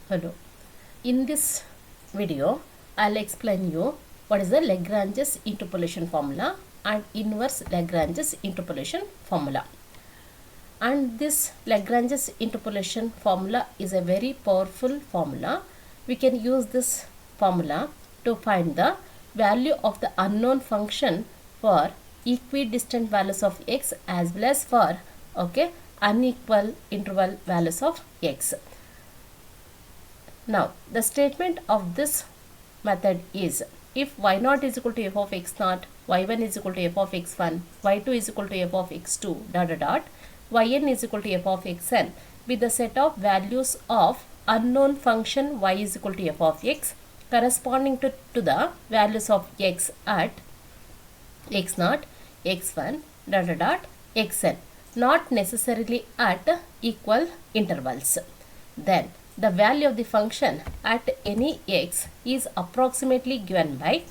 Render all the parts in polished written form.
Hello. In this video, I'll explain you what is the Lagrange's interpolation formula and inverse Lagrange's interpolation formula. And this Lagrange's interpolation formula is a very powerful formula. We can use this formula to find the value of the unknown function for equidistant values of x as well as for unequal interval values of x. Now, the statement of this method is if y0 is equal to f of x0, y1 is equal to f of x1, y2 is equal to f of x2, yn is equal to f of xn with the set of values of unknown function y is equal to f of x corresponding to the values of x at x0, x1, xn, not necessarily at equal intervals. Then the value of the function at any x is approximately given by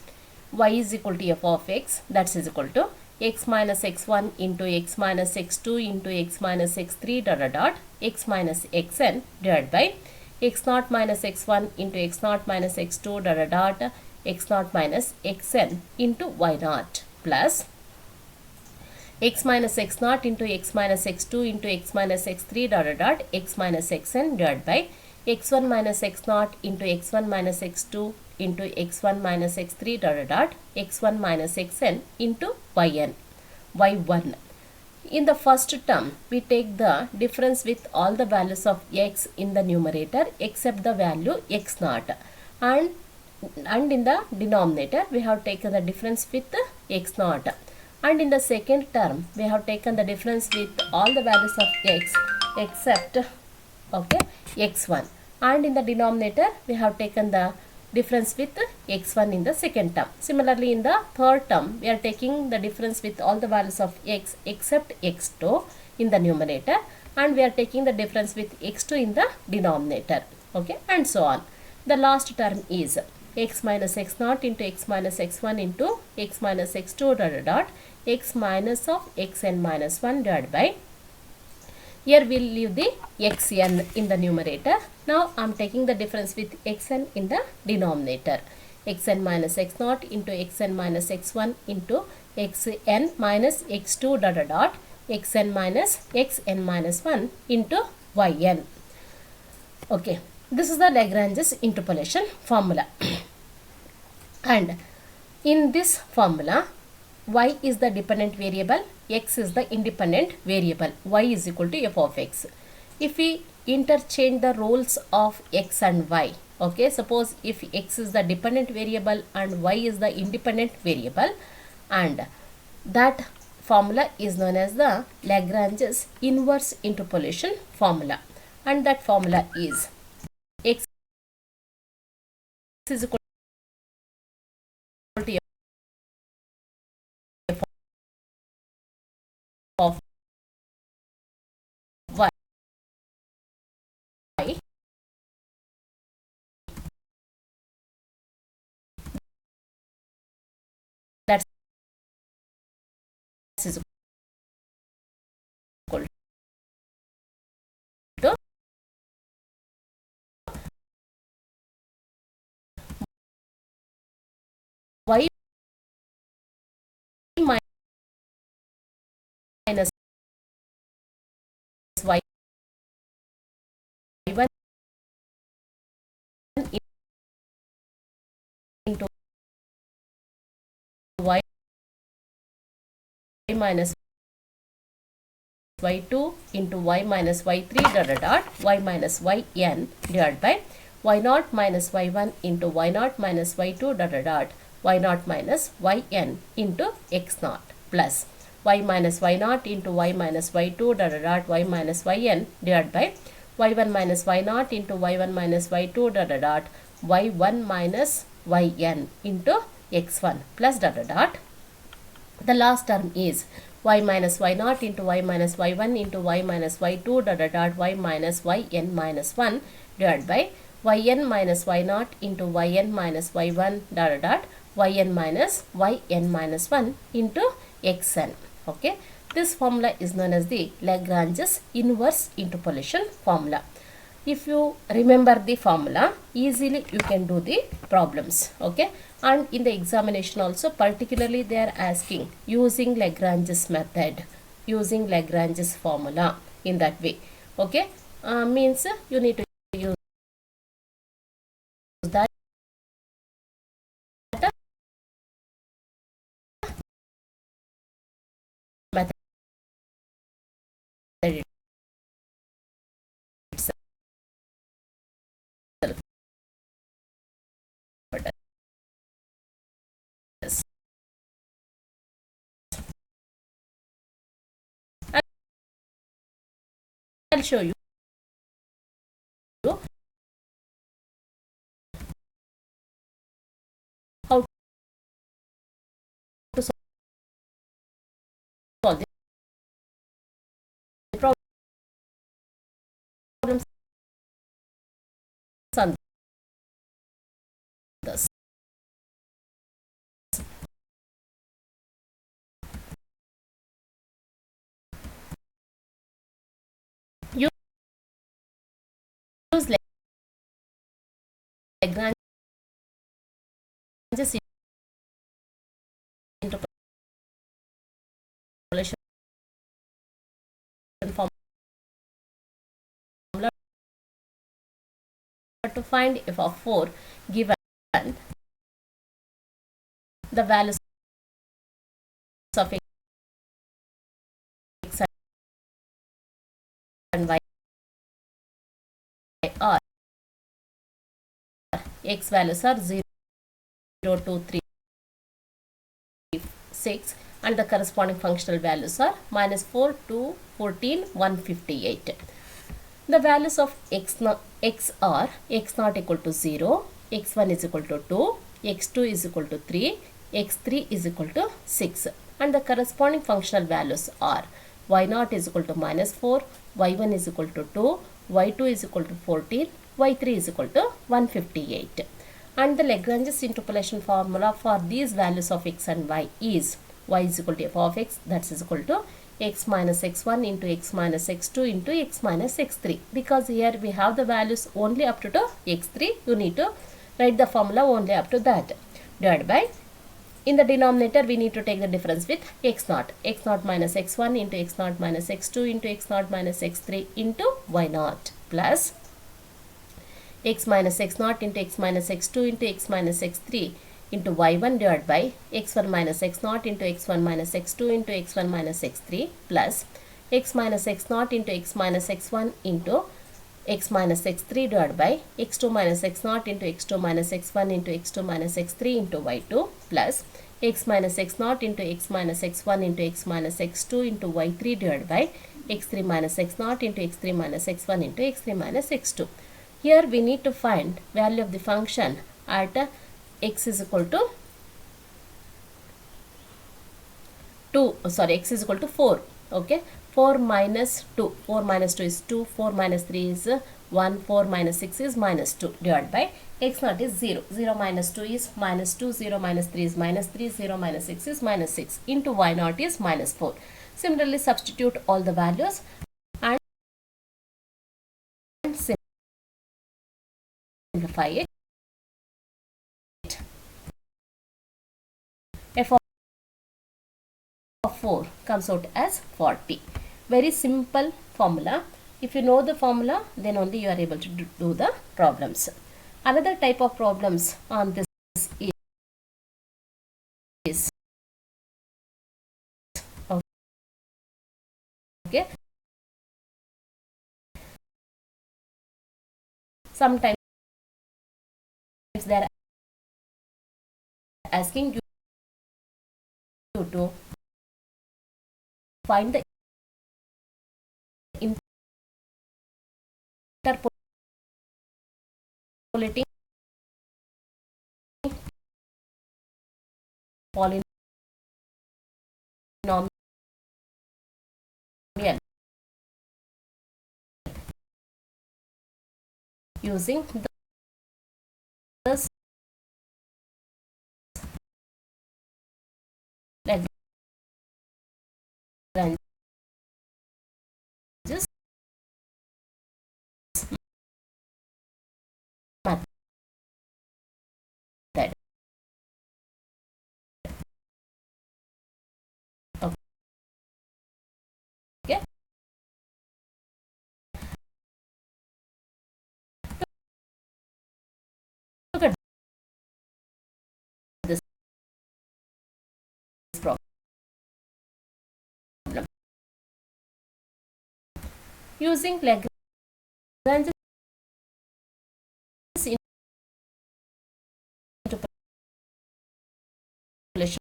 y is equal to f of x, that is equal to x minus x1 into x minus x2 into x minus x3 x minus xn divided by x0 minus x1 into x0 minus x2 x0 minus xn into y0 plus x minus x0 into x minus x2 into x minus x3 x minus xn divided by x1 minus x0 into x1 minus x2 into x1 minus x3 x1 minus xn into y1. In the first term, we take the difference with all the values of x in the numerator except the value x0, and in the denominator we have taken the difference with x0, and in the second term we have taken the difference with all the values of x except x1, and in the denominator we have taken the difference with x1 in the second term. Similarly, in the third term we are taking the difference with all the values of x except x2 in the numerator, and we are taking the difference with x2 in the denominator, and so on. The last term is x minus x0 into x minus x1 into x minus x2 x minus of xn minus 1 divided by, here we will leave the xn in the numerator. Now I am taking the difference with xn in the denominator. Xn minus x0 into xn minus x1 into xn minus x2 xn minus xn minus 1 into yn. Okay, this is the Lagrange's interpolation formula. And in this formula, y is the dependent variable, x is the independent variable, y is equal to f of x. If we interchange the roles of x and y, suppose if x is the dependent variable and y is the independent variable, and that formula is known as the Lagrange's inverse interpolation formula, and that formula is x is equal to f of y that is equal to y minus y1 into y minus y2 into y minus y3 y minus yn divided by y0 minus y1 into y0 minus y2 y0 minus yn into x0 plus y minus y0 into y minus y2 y minus yn divided by y1 minus y0 into y1 minus y2 y1 minus yn into x1 plus the last term is y minus y0 into y minus y1 into y minus y2 y minus yn minus 1 divided by yn minus y0 into yn minus y1 yn minus yn minus 1 into xn. This formula is known as the Lagrange's inverse interpolation formula. If you remember the formula, easily you can do the problems. Okay. And in the examination also, particularly they are asking using Lagrange's method, using Lagrange's formula in that way. Okay. Means you need to use that method itself. I'll show you how to solve the problems on this. Use Lagrange's interpolation formula to find f of 4 given the values of x and y are x values are 0, 2, 3, 6 and the corresponding functional values are minus 4, 2, 14, 158. The values of x are x naught equal to 0, x1 is equal to 2, x2 is equal to 3, x3 is equal to 6 and the corresponding functional values are y naught is equal to minus 4, y1 is equal to 2, y2 is equal to 14, y3 is equal to 158. And the Lagrange's interpolation formula for these values of x and y is y is equal to f of x, that is equal to x minus x1 into x minus x2 into x minus x3. Because here we have the values only up to x3, you need to write the formula only up to that. Divided by, in the denominator we need to take the difference with x naught minus x1 into x naught minus x2 into x naught minus x3 into y naught plus x minus x naught into x minus x2 into x minus x3 into y1 divided by x1 minus x naught into x1 minus x2 into x1 minus x3 plus x minus x naught into x minus x1 into x minus x3 divided by x2 minus x naught into x2 minus x1 into x2 minus x3 into y2 plus x minus x naught into x minus x1 into x minus x2 into y3 divided by x3 minus x naught into x3 minus x1 into x3 minus x2. Here we need to find value of the function at x is equal to 2, x is equal to 4. Okay, 4 minus 2, 4 minus 2 is 2, 4 minus 3 is 1, 4 minus 6 is minus 2 divided by x naught is 0, 0 minus 2 is minus 2, 0 minus 3 is minus 3, 0 minus 6 is minus 6 into y naught is minus 4. Similarly, substitute all the values and simplify it. F of 4 comes out as 40. Very simple formula. If you know the formula, then only you are able to do the problems. Another type of problems on this is okay. Sometimes they are asking you to find the interpolating polynomial using this Lagrange's Using Lagrange's interpolation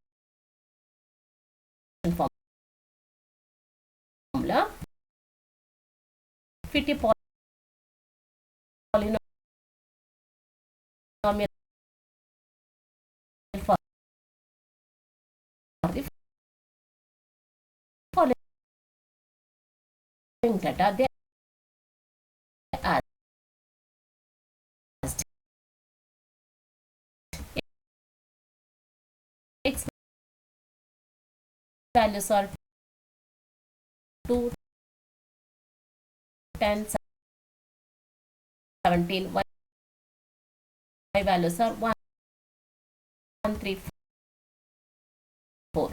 formula, fit a polynomial for the following data. They asked x values are 2, 10, 17, y values are 1, 3, 4.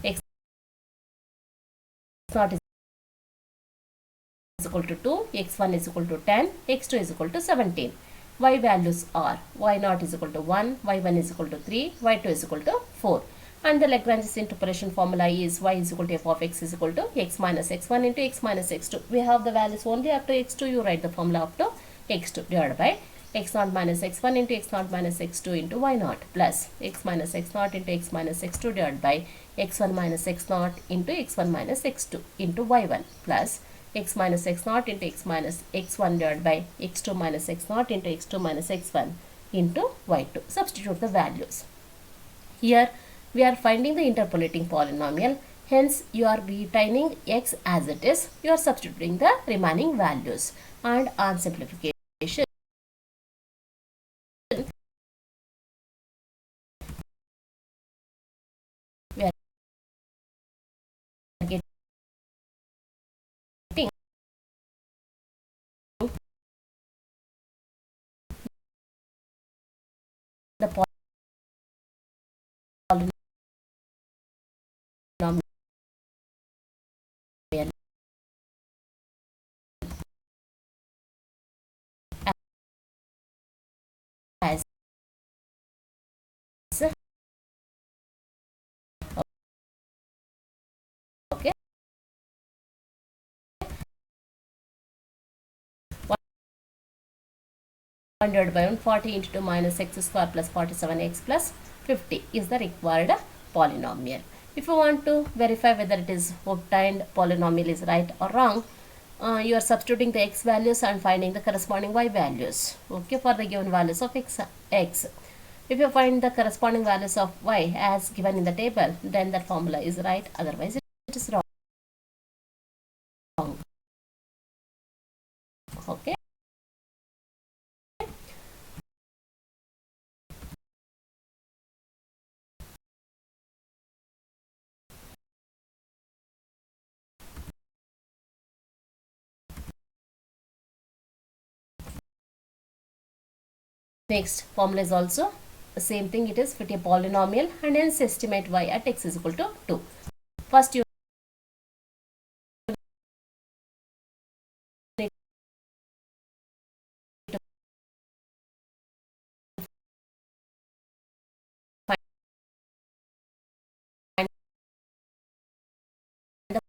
X naught is equal to 2, x1 is equal to 10, x2 is equal to 17. Y values are y naught is equal to 1, y1 is equal to 3, y2 is equal to 4. And the Lagrange's interpolation formula is y is equal to f of x is equal to x minus x1 into x minus x2. We have the values only up to x2. You write the formula up to x2 divided by x0 minus x1 into x0 minus x2 into y0 plus x minus x0 into x minus x2 divided by x1 minus x0 into x1 minus x2 into y1 plus x minus x0 into x minus x1 divided by x2 minus x0 into x2 minus x1 into y2. Substitute the values. Here we are finding the interpolating polynomial. Hence you are retaining x as it is. You are substituting the remaining values. And on simplification, we are getting the polynomial as okay, 100 by 140 into 2 minus x square plus 47x plus 50 is the required polynomial. If you want to verify whether it is obtained polynomial is right or wrong, you are substituting the x values and finding the corresponding y values, okay, for the given values of x. If you find the corresponding values of y as given in the table, then that formula is right, otherwise it is wrong. Okay. Next formula is also the same thing. It is fit a polynomial and hence estimate y at x is equal to 2. First you need to find the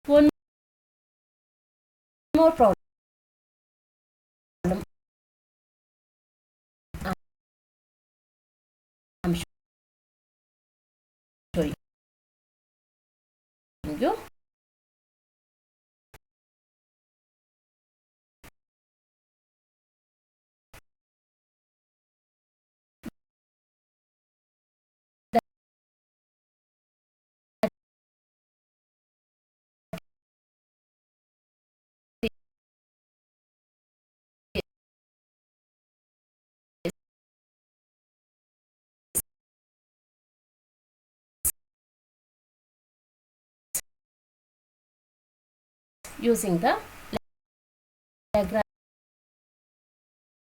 One more problem I'm showing you. Using the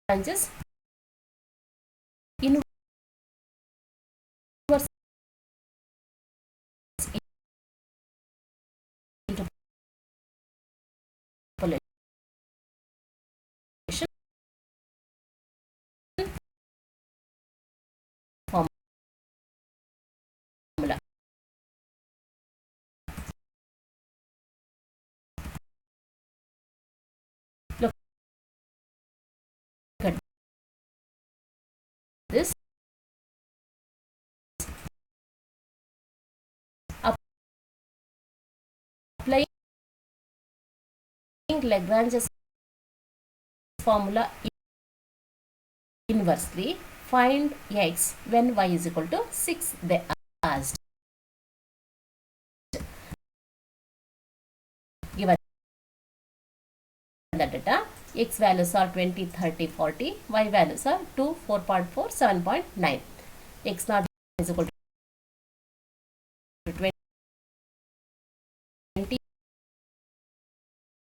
Lagrange's inverse interpolation formula. Look at this. Applying Lagrange's formula inversely, find x when y is equal to 6, they asked. Given the data, x values are 20, 30, 40, y values are 2, 4.4, 7.9. X naught is equal to 20,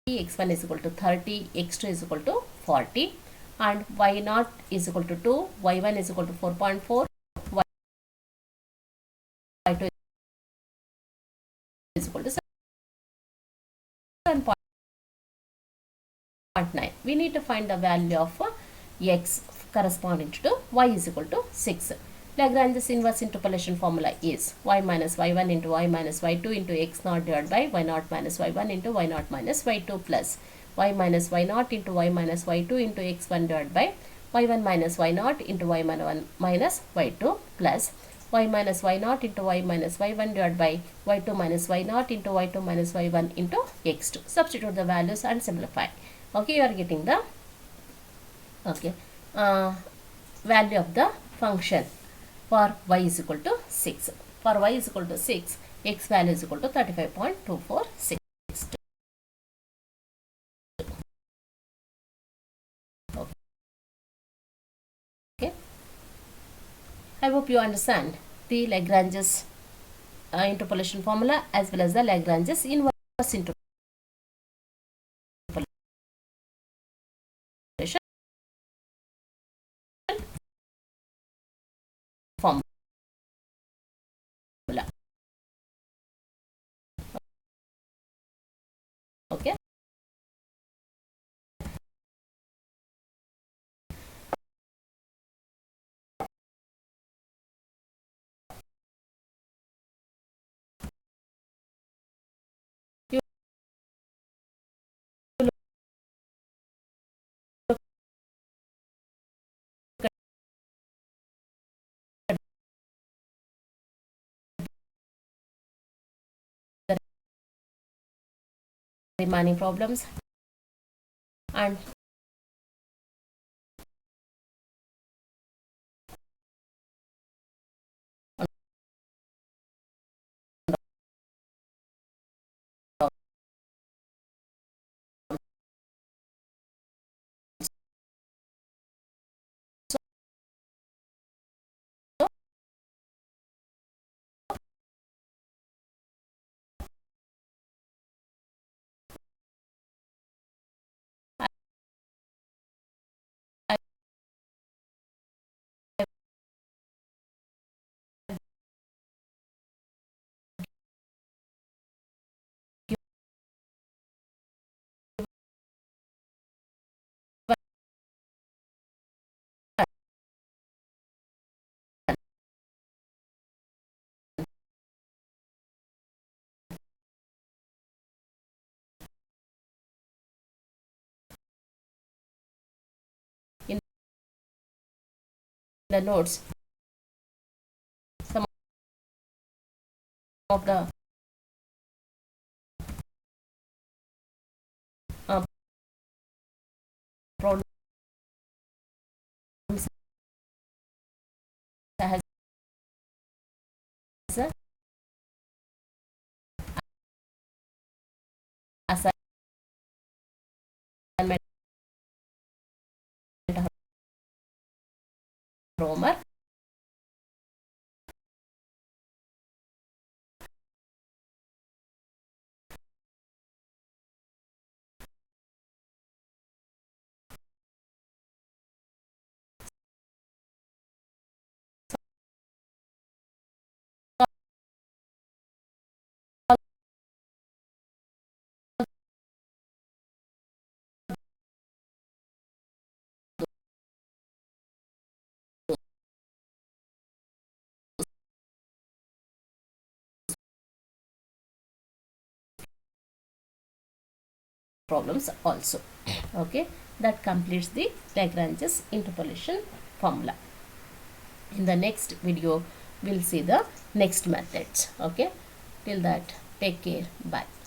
x1 is equal to 30, x2 is equal to 40, and y naught is equal to 2, y1 is equal to 4.4, y2 is equal to 7.9. We need to find the value of x corresponding to y is equal to 6. Lagrange's inverse interpolation formula is y minus y1 into y minus y2 into x naught divided by y naught minus y1 into y naught minus y2 plus y minus y naught into y minus y2 into x1 divided by y1 minus y naught into y minus y2 plus y minus y naught into y minus y1 divided by y2 minus y naught into y2 minus y1 into x2. Substitute the values and simplify. Okay, you are getting the value of the function for y is equal to 6. For y is equal to 6, x value is equal to 35.246. Okay. I hope you understand the Lagrange's interpolation formula as well as the Lagrange's inverse interpolation formula. Okay. You remaining problems and the notes some of the uh, problems has a assignment homework. Problems also. Okay, that completes the Lagrange's interpolation formula. In the next video we'll see the next methods. Okay, till that, take care, bye.